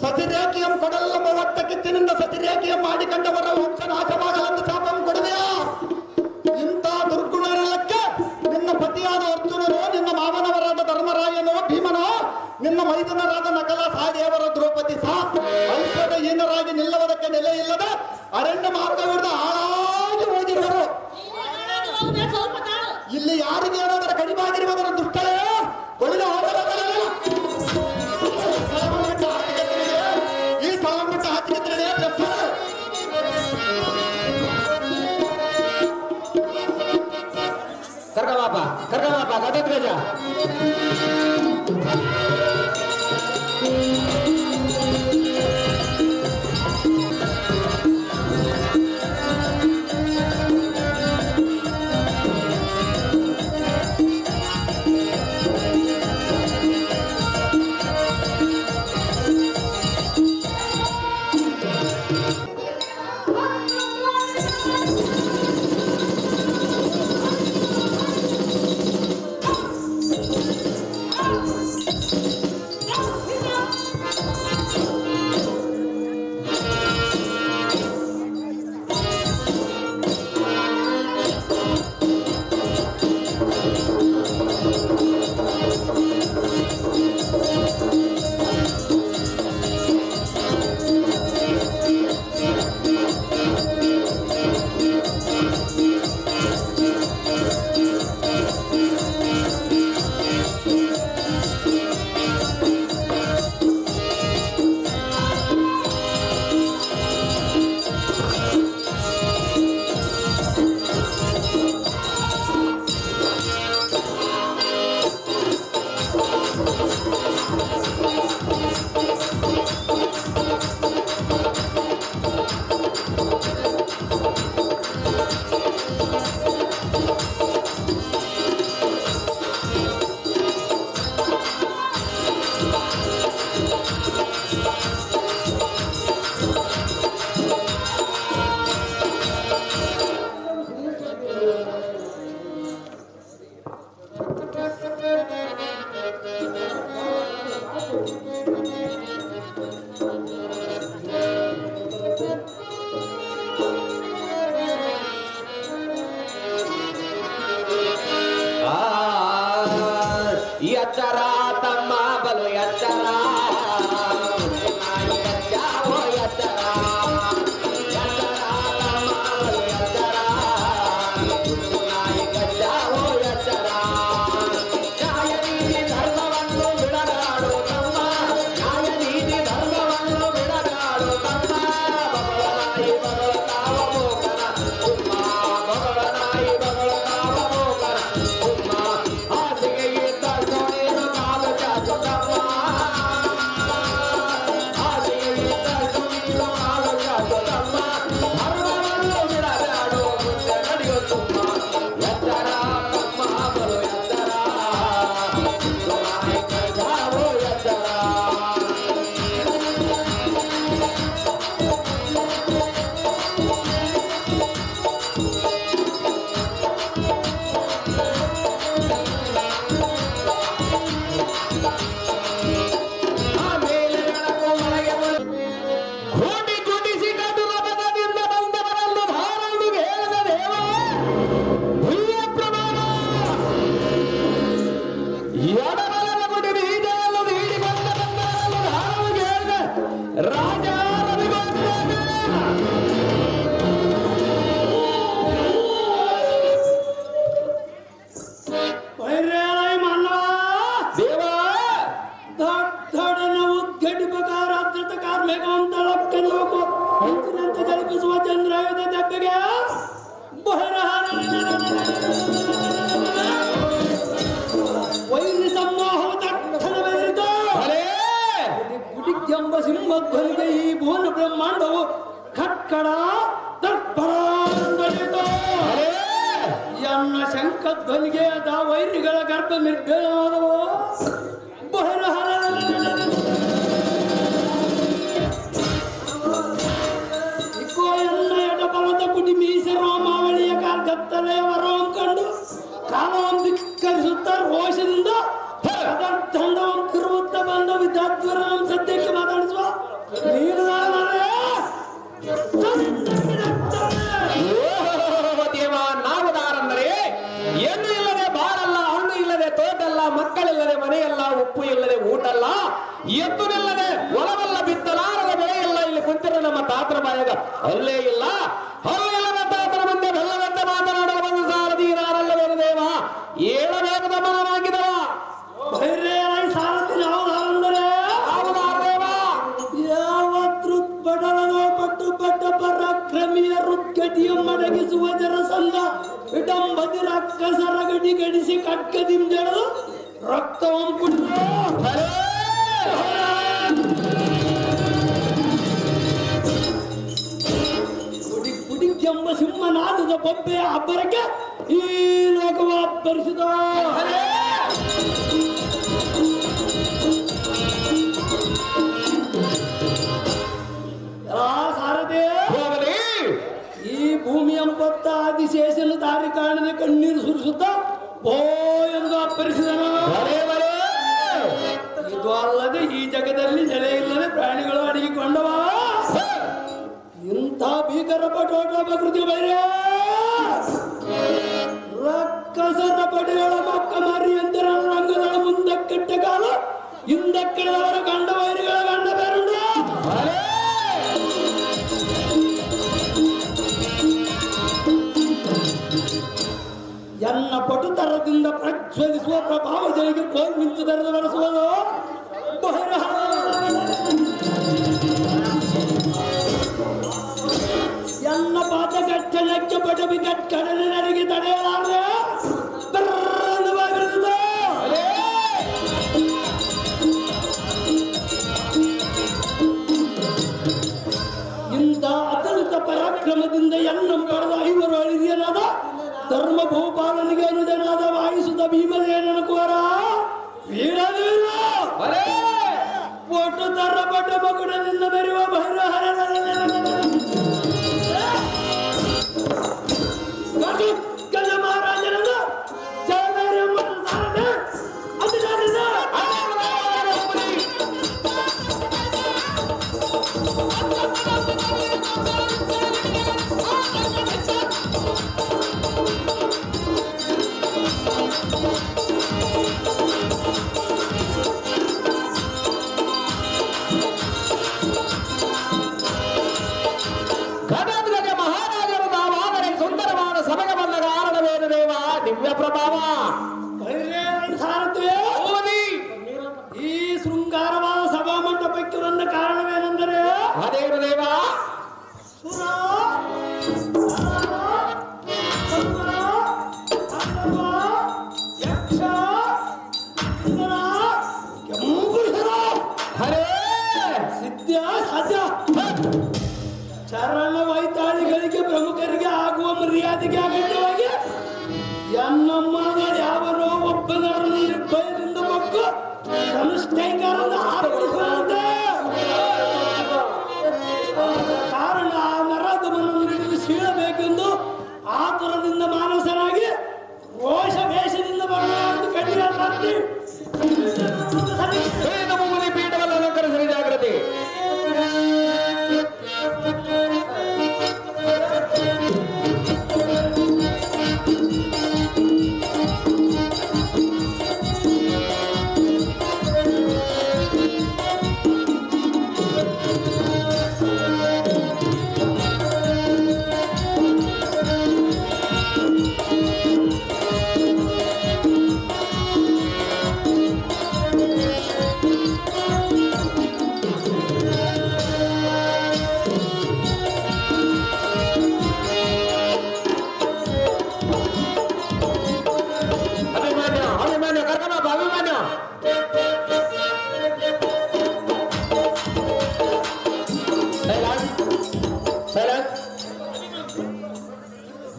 ಸತಿರೇಖಿಯಂ ಕೊಡಲ್ಲಮ್ಮ ಒಟ್ಟ ಕಿತ್ತಿನಿಂದ ಸತಿರೇಖಿಯಂ ಮಾಡಿಕೊಂಡವರ ವಂಶ ನಾಶವಾಗಲೆಂದು ಶಾಪಂ ಕೊಡುವೆಯಾ? ಇಂಥ ದುರ್ಗುಣಕ್ಕೆ ನಿನ್ನ ಪತಿಯಾದ ಅರ್ಜುನನು, ನಿನ್ನ ಮಾವನವರಾದ ಧರ್ಮರಾಯನೋ ಭೀಮನೋ, ನಿನ್ನ ಮೈದನರಾದ ನಕಲ ಸಹದೇವರ ದ್ರೌಪದಿ ಸಹ ಐಶ್ವರ್ಯಹೀನರಾಗಿ ನಿಲ್ಲ ಇಲ್ಲವದಕ್ಕೆ ನೆಲೆ ಇಲ್ಲದ ಅರಣ್ಯ ಮಾರ್ಗವಿರದ ಹಾಳಾಗಿ ಹೋಗಿರುವರು. ಸ್ವಲ್ಪ ತಾಳು. ಇಲ್ಲಿ ಯಾರಿಗೆ ಏನಾದರೂ ಕಡಿಮೆಯಾಗಿರುವುದರ ದುಷ್ಟಲೇ ಬಳಿದ ಈ ಸ್ಥಳ ಬಿಟ್ಟು ಹಾಕಿದ್ರೆ ಕರ್ಕಬಾಪ ಗದಧ್ವಜ. ಎಚ್ಚರ ತಮ್ಮ ಬಲು ಎಚ್ಚರ ಎಚ್ಚರ ನಾಯಿ ಕಚ್ಚಾವೋ ಎಚ್ಚರ ನ್ಯಾಯ ನೀತಿ ಧರ್ಮವನ್ನು ಬಿಡಗಾಡು ತಮ್ಮ ನ್ಯಾಯ ನೀತಿ ಧರ್ಮವನ್ನು ಬಿಡಗಾಡು ತಮ್ಮ ಬಗಳ ನಾಯಿ ಬಗಳತಾವ ಮೋಕನ ಉಮ್ಮ ಬಗಳ ನಾಯಿ ಬಗಳತಾವ ಮೋಕನ ಉಮ್ಮ ಹಾಸಿಗೆ ಇದ್ದ ಸೊಣೆಯನ್ನು ಕಾಲು ಚಾಚು ತಮ್ಮ ಹಾಸಿಗೆ ಇದ್ದ ಸೊಣೆಯನ್ನು ಕಾಲು ಚಾಚು ತಮ್ಮ ಧರ್ಮವನ್ನು ಬಿಡಗಾಡು ಮುಂದೆ ನಡೆಯೋ ತುಂಬ ಎಚ್ಚರ ತಮ್ಮ ಬಲು ಎಚ್ಚರ ನಾಯಿ ಕಚ್ಚಾವೋ ಎಚ್ಚರ ಆಮೇಲೆ ಬೆಳಕು ಮಳೆಗೆ ಕೋಟಿ ಕೋಟಿಸಿ ಕಟುಲ ಪದದಿಂದ ಬಂದವರನ್ನು ಧಾರಣಿಗೆ ಹೇಳಿದ ದೇವ ಹುಯ್ಯ ಪ್ರಮಾಣ ಎಡಬಲದ ಗುಡಿ ಬೀಜವನ್ನು ನೀಡಿ ಬಂದವರನ್ನು ಧಾರಣಿಗೆ ಹೇಳಿದ ರಾಜ ದೇವ ಕಲ್ಪಿಸುವ ಚಂದ್ರಾಯುಧ ದೆಬ್ಬೆಗೆ ವೈರಿ ಸಮೂಹವು ತಕ್ಷಣ ಬೆದರಿತು. ಗುಡಿಗೆಂಬ ಸಿಂಹಧ್ವನಿಗೆ ಈ ಭೂಲ ಬ್ರಹ್ಮಾಂಡವು ಖಟ್ಕಡ ದರ್ಪರ ನಡೆಯಿತು. ಎನ್ನ ಶಂಖಧ್ವನಿಗೆ ಅದ ವೈರಿಗಳ ಗರ್ಭ ನಿರ್ಭೇದವಾದವು. ಇಕ್ಕೋ ಎನ್ನ ಎಡಬಲದ ಕುಟಿ ಮೀಸೆ ರೋಮಾವಳಿಯ ಕಾರ್ಗತ್ತಲೆಯ ವರವನ್ನು ಕಂಡು ಕಾಲವನ್ನು ಧಿಕ್ಕರಿಸುತ್ತ ರೋಷದಿಂದ ದಂಡವನ್ನು ತಿರುವುತ್ತ ಬಂದ ವಿದ್ಯಾಧ್ವರ ಸದ್ಯಕ್ಕೆ ಮಾತಾಡಿಸುವ ದೇವ ನಾವುದಾರಂದರೆ ಏನು ಇಲ್ಲದೆ ಬಾರಲ್ಲ, ಹಣ್ಣು ಇಲ್ಲದೆ ತೋಟಲ್ಲ, ಮಕ್ಕಳಿಲ್ಲದೆ ಮನೆಯಲ್ಲ, ಉಪ್ಪು ಇಲ್ಲದೆ ಊಟಲ್ಲ, ಎತ್ತುನಿಲ್ಲದೆ ಹೊಲವಲ್ಲ, ಬಿತ್ತಲಾರದ ಬೆಳೆಯಲ್ಲ. ಇಲ್ಲಿ ಕುಂತಿರೋ ನಮ್ಮ ತಾತ ಬಾಯಾಗ ಅಲ್ಲೇ ಇಲ್ಲ ಹಲ್ಲಿಲ್ಲದಂತ ಮುಂದೆ ಬೆಲ್ಲದಂತೆ ಮಾತನಾಡಲು ಬಂದ ಸಾರಥಿ ನಾರಲ್ಲವೇನು ದೇವ ಏಳಬೇಕು ದಮನವಾಗಿದವ ಸಾರಥಿ ಯಾವುದಾರಂದರೆ ಯಾವತ್ರುತ್ಪಡಲನೋ ಪಟ್ಟು ಪಟ್ಟ ಪರಾಕ್ರಮಿಯ ರುದ್ಗಟಿಯ ಮಡಗಿಸುವ ಜರಸಂಧ ವಿಡಂಬದಿ ರಕ್ಕಸರ ಗಡಿ ಗಡಿಸಿ ಕಟ್ಕದಿಂದೆಳೆದು ರಕ್ತವಂ ಕುಡಿಕೆಂಬ ಸಿಂಹನಾದದ ಬೊಬ್ಬೆಯ ಅಬ್ಬರಕ್ಕೆ ಈ ಲೋಕವ ಅಬ್ಬರಿಸಿದ ಈ ಭೂಮಿ ಎಂಬತ್ತ ಆದಿಶೇಷನ ದಾರಿ ಕಾಣದೆ ಕಣ್ಣೀರು ಸುರಿಸುತ್ತಾ ಓ ಎಂದು ಅಪ್ಪರಿಸಿದನು. ಇದು ಅಲ್ಲದೆ ಈ ಜಗದಲ್ಲಿ ನೆಲೆ ಇಲ್ಲದೆ ಪ್ರಾಣಿಗಳು ಅಡಗಿಕೊಂಡವ ಇಂಥ ಭೀಕರ ಪಟೋಟ ಪ್ರಕೃತಿ ಬೈರ್ಯ ರಕ್ಕಸರ ಪಡೆಗಳ ಮಕ್ಕ ಮರಿಯಂತರ ರಂಗದ ಮುಂದಕ್ಕಿಟ್ಟ ಕಾಲ ಹಿಂದಕ್ಕಿಡದವರ ಗಂಡ ವೈರಿಗಳ ಗಂಡ ಬೇರುಂಡ ಎನ್ನ ಪಟುತರದಿಂದ ಪ್ರಜ್ವಲಿಸುವ ಪ್ರಭಾವ ಜನಿಗೆ ಕೋಲ್ ಮಿಂಚು ದರದ ಬರೆಸುವುದು ಎನ್ನ ಪಾತ ಗಚ್ಚ ನಚ್ಚ ಪಟಬಿ ಕಡಲೆ ನಡೆಗೆ ತಡೆಯಲಾರದೆ ಇಂಥ ಅತುಲಿತ ಪರಾಕ್ರಮದಿಂದ ಎನ್ನ ಪಡೆದ ಐವರು ಅಳಿದಿಯನಾದ ಧರ್ಮ ಭೂಪಾಲನಿಗೆ ಅನುಜನಾದ ವಾಯಿಸುತ್ತ ಭೀಮಸೇನನ ಕೋರ ವೀರವೀರ ಒಟ್ಟು ತರ ಪಟ್ಟ ಮಗುಡದಿಂದ ಮೆರೆಯುವ ಭೈರಹರ ಗಜ ಮಹಾರಾಜನದ ಜಯಮೇರೆಂಬ ಸಾರಥಿ ಅಧಿಕಾರಿದ ಪ್ರಭಾವ ಈ ಶೃಂಗಾರವಾದ ಸಭಾ ಮಂಟಪಕ್ಕೆ ಬಂದ ಕಾರಣವೇನೆಂದರೆ ಅದೇನು ದೇವ ಯಕ್ಷ ಸಿದ್ಧ ಸಾಧ್ಯ ಚರಣ ವೈತಾಳಿಗಳಿಗೆ ಪ್ರಮುಖರಿಗೆ ಆಗುವ ಮರ್ಯಾದೆಗೆ ಅಗತ್ಯವಾಗಿ ಎನ್ನಮ್ಮನಗಳು ಯಾವನೋ ಒಬ್ಬನರನ್ನು ನಿರ್ಭಯದಿಂದ ಮಕ್ಕು ಧನುಷ್ಠೈಕಾರನ್ನು ಆರಂಭಿಸುವಂತೆ ಕಾರಣ ಆ ನರದಮನನ್ನು ಹಿಡಿದು ಸೀಳಬೇಕೆಂದು ಆತುರದಿಂದ ಮಾನಸನಾಗಿ ರೋಷ ವೇಷದಿಂದ ಬರಲಾರದು ಕಣ್ಣಿನ ಸಾಧ್ಯ ಪೀಠವನ್ನು ಅಲಂಕರಿಸಲಿ ಜಾಗ್ರತೆ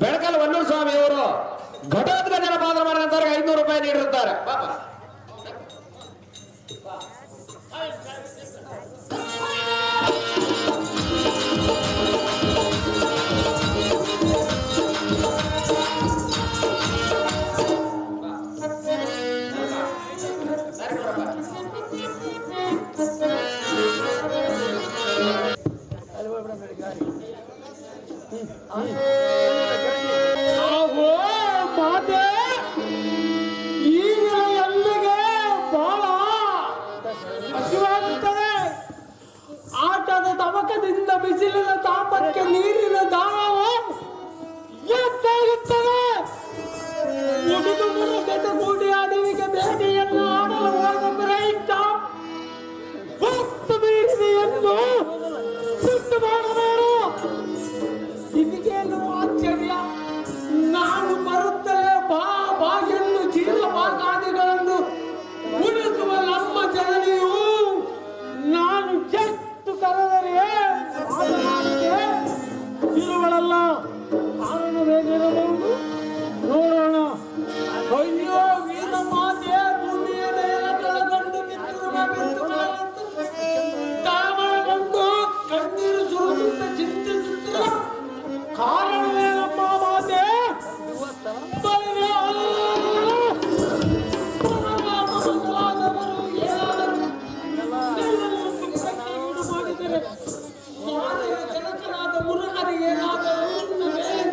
ಬೆಳಕಲ್ ವನ್ನೂರು ಸ್ವಾಮಿ ಅವರು ಘಟೋತ್ಕಚ ಪಾತ್ರ ಮಾಡಿದಂತವ್ರಿಗೆ 500 ರೂಪಾಯಿ ನೀಡಿರುತ್ತಾರೆ. ಈಗಿನ ಎಲ್ಲಿಗೆ ಬಹಳ ಹಸಿವಾಗುತ್ತದೆ. ಆಟದ ತವಕದಿಂದ ಬಿಸಿಲಿನ ತಾಪ ಸಮುದ್ರಕ್ಕೆ ನೀರಿನ ದಾನವು ಎಷ್ಟಾಗುತ್ತದೆ? ಹುಡುಗರ ಜೊತೆ ಕೂಡಿ ಅಡವಿಗೆ ಬೇಟೆಯನ್ನು ಆಡಲು ಹೋದ ರೈತ ಹೊತ್ತು ಬೀರಿದೆಯನ್ನು ಸುಟ್ಟು ಮಾಡಬೇಡ. ಇದಕ್ಕೇನು ಆಶ್ಚರ್ಯ? ನಾನು ಬರುತ್ತಲೇ ಬಾ ಬಾಗಿಯನ್ನು ಚೀಲಪಾಕಾದಿಗಳನ್ನು ಉಳಿಸುವ ನಮ್ಮ ಜನನಿಯು ನಾನು ಎಷ್ಟು ಕರೆದರೆ ಇರುವಳಲ್ಲ. ಕಾರಣವೇನಿರಬಹುದು ನೋಡೋಣ. ಅಯ್ಯೋ ವೀರ ಮಾತೆ, ಭೂಮಿಯ ಮೇಲೆ ಕೆಳಗಂಡು ಬಿದ್ದಿರುವ ಬೆತ್ತುಗಳಂತೆ ತಾಮಳಗೊಂಡು ಕಣ್ಣೀರು ಸುರಿಸುತ್ತ ಚಿಂತಿಸುತ್ತಿರುವ ಕಾರಣವೇನಮ್ಮ ಮಾತೆ? ಮಾಡಿದರೆ ಜನಕನಾದ ಮುರುಗನಿಗೆ ಏನಾದರೂ ಮೇಲೆ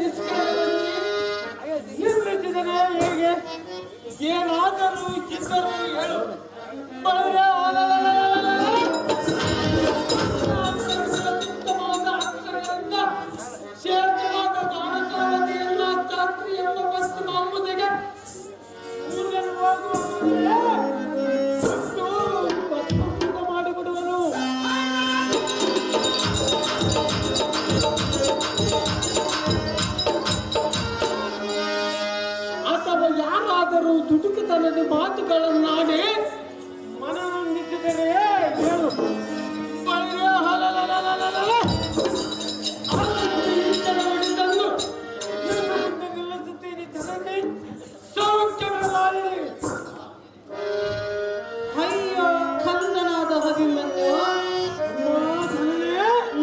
ನಿಲ್ಲಿಸಿದರೆ ಹೇಗೆ? ಏನಾದರೂ ಚಿಕ್ಕರು ಹೇಳು. ಉತ್ತಮವಾದ ಅಕ್ಷರಗಳಿಂದ ಶ್ರೇಷ್ಠವಾದ ದಾನಕಾವತಿಯನ್ನ ಶಾಸ್ತ್ರಿಯನ್ನ ಪಶ್ಚಿಮ ಅಮ್ಮದಿಗೆ ಮುರುಗನು ಹೋಗುವ ಮಾಡಿಬಿಡುವನು. ಅಥವಾ ಯಾರಾದರೂ ದುಡುಕುತನದ ಮಾತುಗಳನ್ನಾಡಿ ಮನನೊಂದಿಸಿದರೆ ಹೇಳು. ಹೊಡಿತನ್ನು ನಿಲ್ಲಿಸುತ್ತೀನಿ ಜನತೆ ಸೌಖ್ಯವಾಗಿ. ಅಯ್ಯೋ ಕಂದನಾದ ಅಭಿಮನ್ಯು,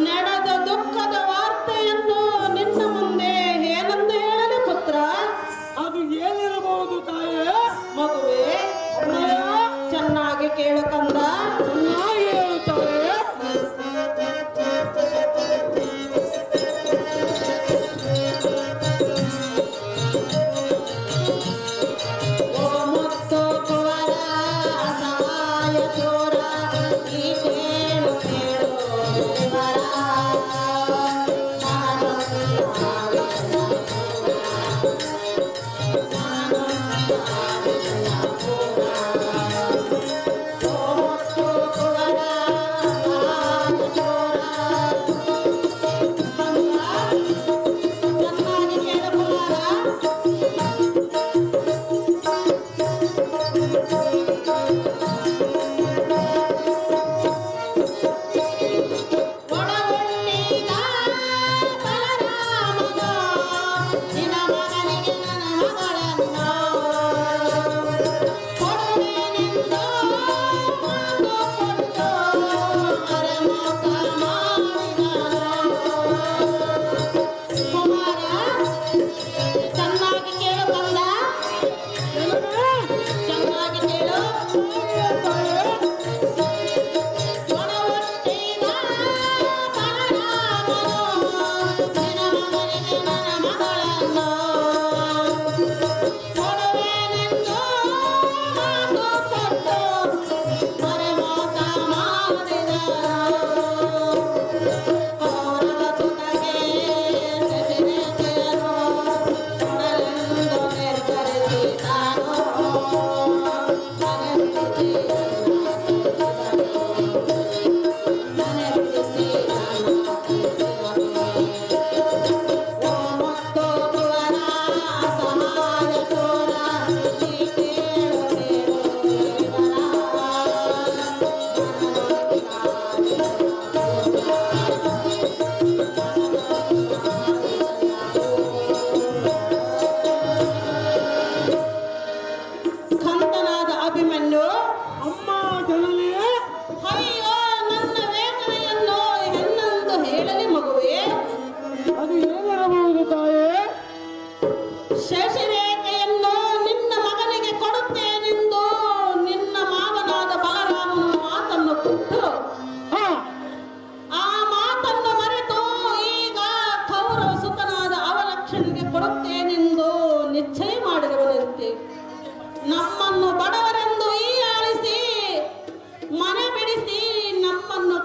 ನಡೆದ ದುಃಖದ ವಾರ್ತೆಯನ್ನು ನಿನ್ನ ಮುಂದೆ ಏನೆಂದು ಹೇಳಲು ಪುತ್ರ? ಅದು ಏನಿರಬಹುದು ತಾಯೇ? ಮಗುವೆ ಚೆನ್ನಾಗಿ ಕೇಳು ಕಂದ. ಚೆನ್ನಾಗಿ ಹೇಳುತ್ತಾರೆ.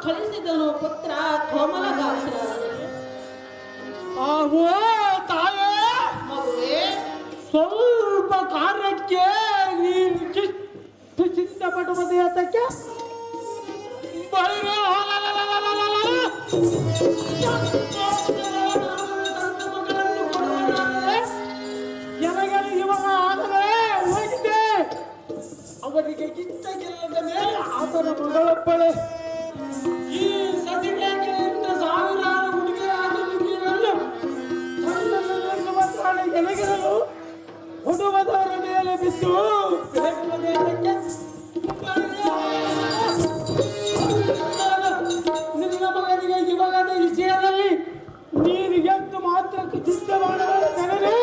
ಕಳಿಸಿದನು ಪುತ್ರ ಕೋಮಲಗಾತ್ರ. ಓ ತಾಯೇ, ಮಗುವೆ ಸ್ವಲ್ಪ ಕಾರ್ಯಕ್ಕೆ ನೀನು ಚಿಂತೆ ಪಡುವುದು ಅದಕ್ಕೆ ಜನಗಳಿಗೆ ಇವಾಗ ಆದರೆ ಹೋಗಿದೆ. ಅವರಿಗೆ ಕಿತ್ತಗಿಲ್ಲದ ಮೇಲೆ ಆತನ ಮಗಳೊಬ್ಬಳೆ ಈ ಸತಿಗೆಯಿಂದ ಸಾವಿರಾರು ಹುಡುಗಿಯರಾದ ಹುಡುಗಿಯರನ್ನು ಎಲೆಗಿರಲು ಹುಡುಗದವರ ಮೇಲೆ ಬಿದ್ದು ನಿನ್ನ ಮಗನಿಗೆ ಇವಾಗದ ವಿಷಯದಲ್ಲಿ ನೀನು ಎಷ್ಟು ಮಾತ್ರಕ್ಕೆ ಚಿಂತ ಮಾಡಬಾರ ಜನರೇ.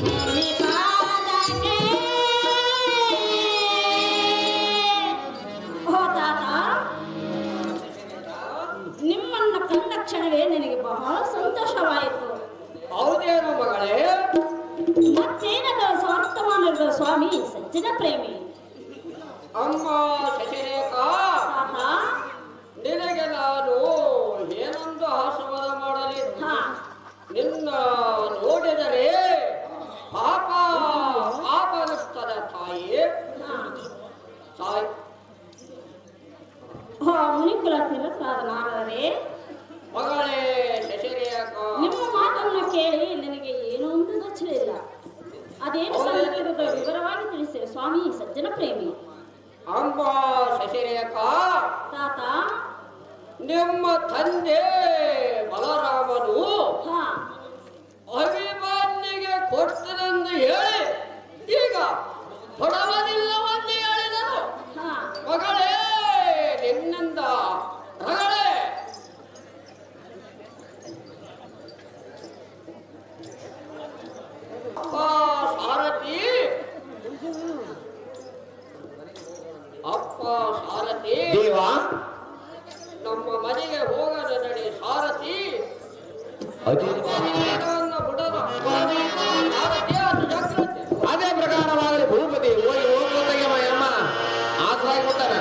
ಬೇಕಾದಕ್ಕೆ. ಓ ತಾತ, ನಿಮ್ಮನ್ನ ಕಂಡ ಕ್ಷಣವೇ ನನಗೆ ಬಹಳ ಸಂತೋಷವಾಯಿತು. ಹೌದೇನು ಮಗಳೇ? ಮತ್ತೇನದ ಸ್ವಾರ್ಥಮಾನದ ಸ್ವಾಮಿ ಸಜ್ಜನ ಪ್ರೇಮಿ. ಅಮ್ಮ ಶಶಿರೇಖ, ತಾತ, ನಿನಗೆ ನಾನು ಏನೊಂದು ಆಶೀರ್ವಾದ ಮಾಡಲಿ. ಹಾ, ನಿನ್ನ ನೋಡಿದರೆ ಪಾಪ ಅನಿಸ್ತದೆ ತಾಯಿ. ಹಾ. ತಾಯಿ ಓ ಮುನಿಕುಲ ತಿರುತ್ತಾದ ನಾರೇ, ಮಗಳೇ ಶಶಿರೇಖ, ನಿಮ್ಮ ಮಾತನ್ನು ಕೇಳಿ ನನಗೆ ಏನೋ ಒಂದು ಗೊತ್ತಿಲ್ಲ. ಅದೇನು ಸಂಗತಿರುವುದೋ ವಿವರವಾಗಿ ತಿಳಿಸಿದೆ ಸ್ವಾಮಿ ಸಜ್ಜನ ಪ್ರೇಮಿ. ಅಮ್ಮ ಶಶಿರೇಖ, ತಾತ, ನಿಮ್ಮ ತಂದೆ ಬಲರಾಮನು ಹಾ, ಅಭಿಮಾನಿಗೆ ಕೊಟ್ಟನೆಂದು ಹೇಳಿ ಈಗ ಕೊಡವದಿಲ್ಲವೆಂದು ಹೇಳಿದನು. ಹಾ. ಮಗಳೇ, ನಿನ್ನಿಂದ ರಗಳೇ ಅಪ್ಪ ಸಾರಥಿ, ಅಪ್ಪ ಸಾರಥಿ, ದೇವಾ, ನಮ್ಮ ಮನೆಗೆ ಹೋಗದ ನಡಿ ಸಾರಥಿ. ಬಿಡೋದು ಸಾರಥಿ, ಅದು ಜಾಗ್ರತೆ. ಅದೇ ಪ್ರಕಾರವಾಗಲಿ ಭೂಪತಿ. ಹೋಗಿ ಹೋಗುತ್ತಾಗೆ ಅಮ್ಮ ಆಸರಾಗಿಬಿಡ್ತಾನೆ.